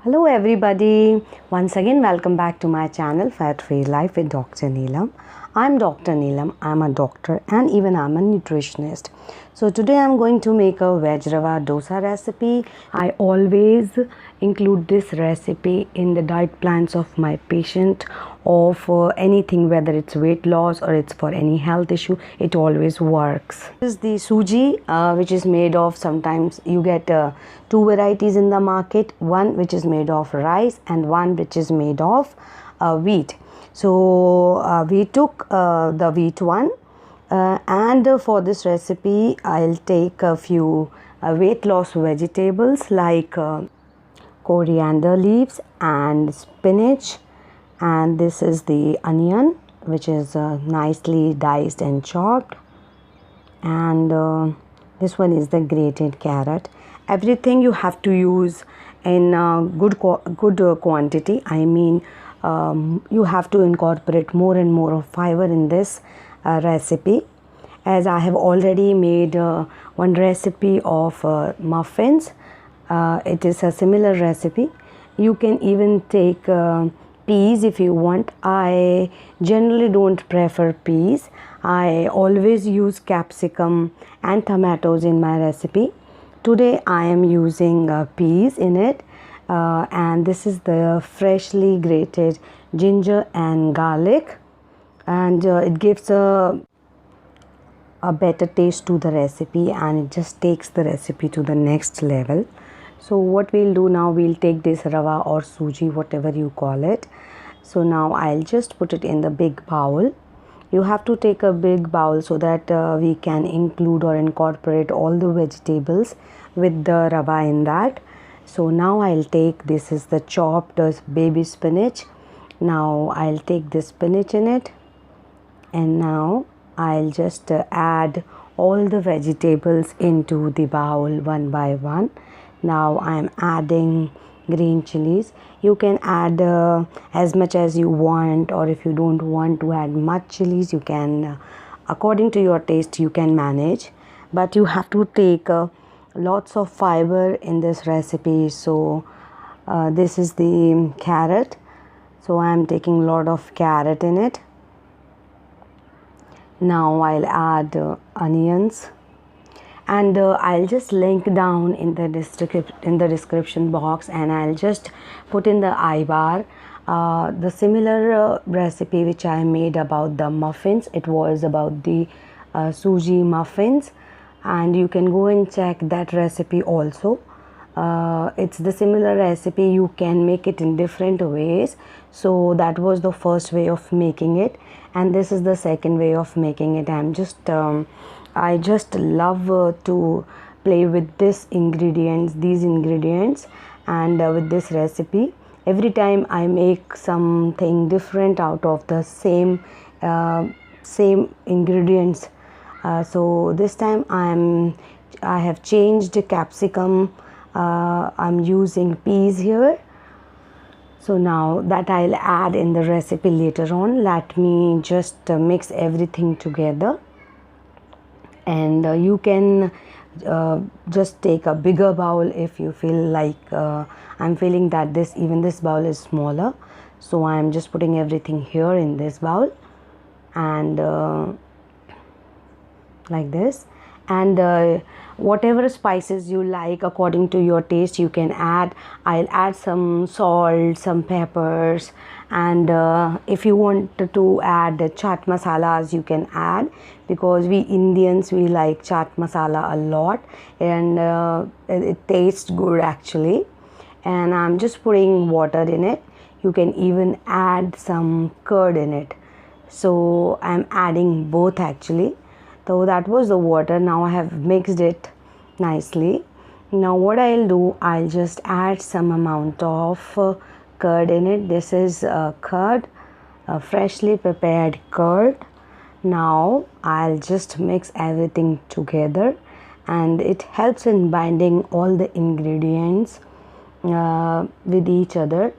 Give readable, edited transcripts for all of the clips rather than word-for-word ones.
Hello everybody, once again welcome back to my channel Fat Free Life with Dr. Neelam. I'm Dr. Neelam, I'm a doctor and even I'm a nutritionist. So today I'm going to make a veg rava dosa recipe. I always include this recipe in the diet plans of my patient or for anything, whether it's weight loss or it's for any health issue. It always works. This is the suji, which is made of, sometimes you get two varieties in the market, one which is made of rice and one which is made of wheat. So we took the wheat one, and for this recipe I'll take a few weight loss vegetables like coriander leaves and spinach, and this is the onion which is nicely diced and chopped, and this one is the grated carrot. Everything you have to use in good quantity. I mean, you have to incorporate more and more of fiber in this recipe, as I have already made one recipe of muffins. It is a similar recipe. You can even take peas if you want. I generally don't prefer peas. I always use capsicum and tomatoes in my recipe. Today I am using peas in it, and this is the freshly grated ginger and garlic, and it gives a better taste to the recipe, and it just takes the recipe to the next level. So what we'll do now, we'll take this rava or suji, whatever you call it. So now I'll just put it in the big bowl. You have to take a big bowl so that we can include or incorporate all the vegetables with the rava in that. So now I'll take, this is the chopped baby spinach. Now I'll take this spinach in it, and now I'll just add all the vegetables into the bowl one by one. Now I'm adding green chilies. You can add as much as you want, or if you don't want to add much chilies, you can according to your taste you can manage, but you have to take lots of fiber in this recipe. So this is the carrot, so I am taking a lot of carrot in it. Now I'll add onions, and I'll just link down in the description box, and I'll just put in the I bar the similar recipe which I made about the muffins. It was about the suji muffins, and you can go and check that recipe also. It's the similar recipe. You can make it in different ways. So that was the first way of making it, and this is the second way of making it. I just love to play with these ingredients, and with this recipe. Every time I make something different out of the same ingredients. So this time I have changed capsicum. I'm using peas here. So now that I'll add in the recipe later on. Let me just mix everything together, and you can just take a bigger bowl if you feel like I'm feeling that this bowl is smaller. So I'm just putting everything here in this bowl, and like this, and whatever spices you like according to your taste you can add. I'll add some salt, some peppers, and if you want to add chaat masalas you can add, because we Indians, we like chaat masala a lot, and it tastes good actually. And I'm just putting water in it. You can even add some curd in it. So I'm adding both actually. So that was the water. Now I have mixed it nicely. Now what I'll do, I'll just add some amount of curd in it. This is curd, freshly prepared curd. Now I'll just mix everything together, and it helps in binding all the ingredients with each other.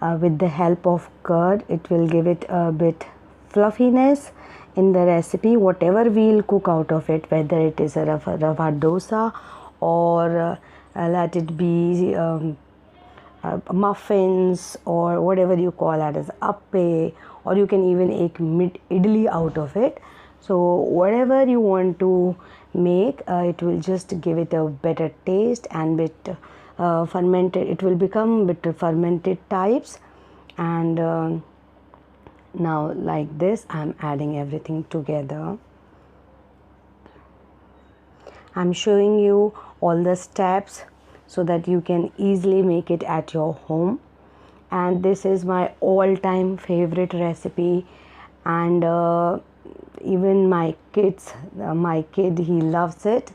With the help of curd, it will give it a bit fluffiness in the recipe, whatever we'll cook out of it, whether it is a rava dosa or let it be muffins or whatever you call it as appe, or you can even make idli out of it. So whatever you want to make, it will just give it a better taste and bit fermented. It will become bit fermented types. And now like this, I'm adding everything together. I'm showing you all the steps so that you can easily make it at your home. And this is my all-time favorite recipe, and even my kid, he loves it.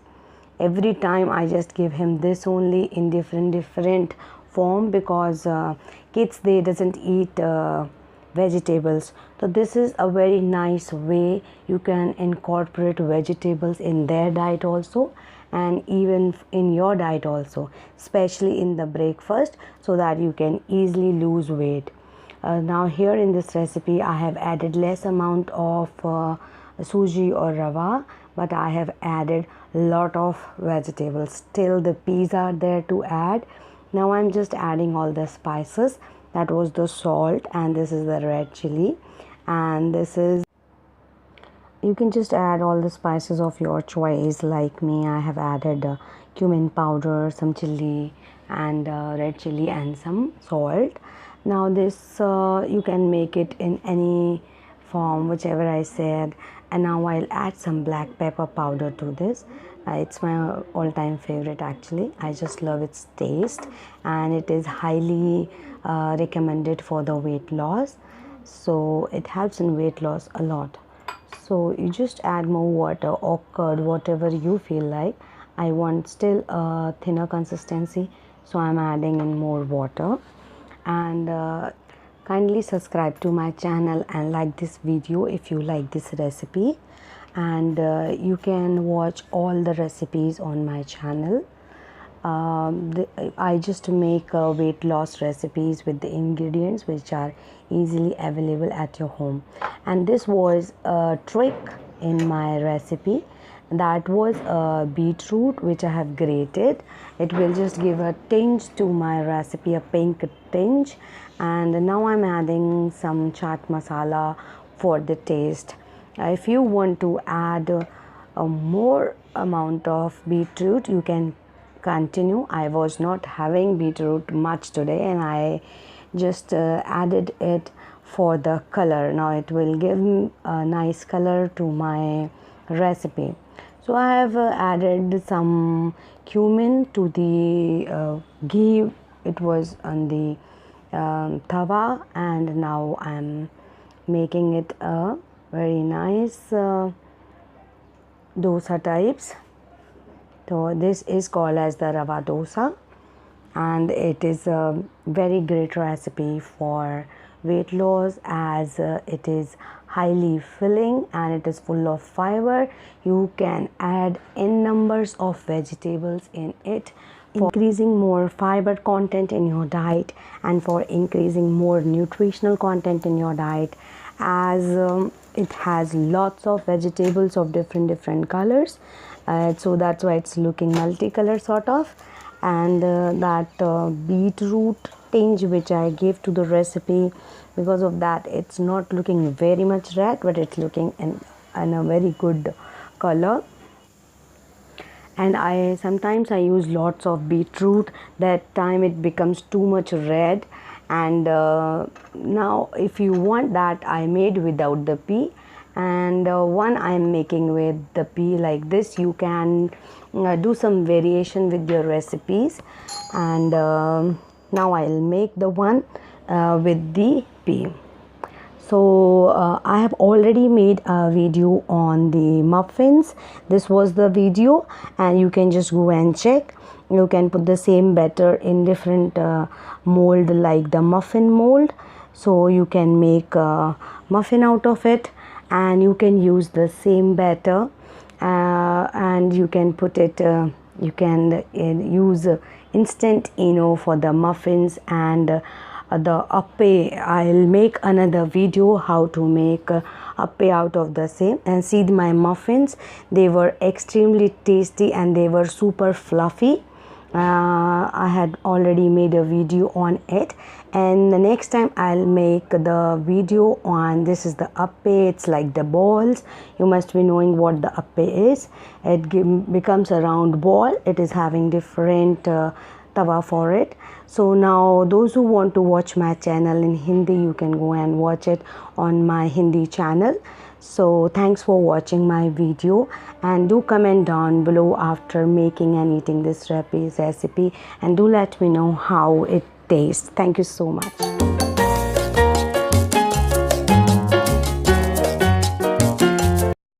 Every time I just give him this only in different form, because kids, they doesn't eat vegetables. So this is a very nice way you can incorporate vegetables in their diet also, and even in your diet also, especially in the breakfast, so that you can easily lose weight. Now here in this recipe, I have added less amount of suji or rava, but I have added lot of vegetables. Still the peas are there to add. Now I'm just adding all the spices. That was the salt, and this is the red chili, and this is, you can just add all the spices of your choice. Like me, I have added cumin powder, some chili, and red chili, and some salt. Now this you can make it in any form, whichever I said. And now I'll add some black pepper powder to this. It's my all-time favorite actually. I just love its taste, and it is highly recommended for the weight loss. So it helps in weight loss a lot. So you just add more water or curd, whatever you feel like. I want still a thinner consistency, so I'm adding in more water. And kindly subscribe to my channel and like this video if you like this recipe. And you can watch all the recipes on my channel. I just make weight loss recipes with the ingredients which are easily available at your home. And this was a trick in my recipe. That was a beetroot which I have grated. It will just give a tinge to my recipe, a pink tinge. And now I'm adding some chaat masala for the taste. If you want to add a more amount of beetroot, you can continue. I was not having beetroot much today, and I just added it for the color. Now it will give a nice color to my recipe. So I have added some cumin to the ghee. It was on the tawa, and now I'm making it a very nice dosa types. So this is called as the rava dosa, and it is a very great recipe for weight loss, as it is highly filling and it is full of fiber. You can add n numbers of vegetables in it for increasing more fiber content in your diet, and for increasing more nutritional content in your diet, as it has lots of vegetables of different colors. So that's why it's looking multicolor sort of. And that beetroot tinge which I gave to the recipe, because of that it's not looking very much red, but it's looking in a very good color. And I sometimes use lots of beetroot. That time it becomes too much red. And now if you want that, I made without the pea, and one I am making with the pea like this. You can do some variation with your recipes. And now I'll make the one with the pea. So I have already made a video on the muffins. This was the video, and you can just go and check. You can put the same batter in different mold, like the muffin mold. So you can make a muffin out of it, and you can use the same batter, and you can put it, you can use instant Eno for the muffins. And the appe, I'll make another video how to make appe out of the same. And see my muffins, they were extremely tasty and they were super fluffy. I had already made a video on it, and the next time I'll make the video on this is the appe. It's like the balls. You must be knowing what the appe is. It becomes a round ball. It is having different tawa for it. So now those who want to watch my channel in Hindi, you can go and watch it on my Hindi channel. So thanks for watching my video, and do comment down below after making and eating this recipe, and do let me know how it tastes. Thank you so much.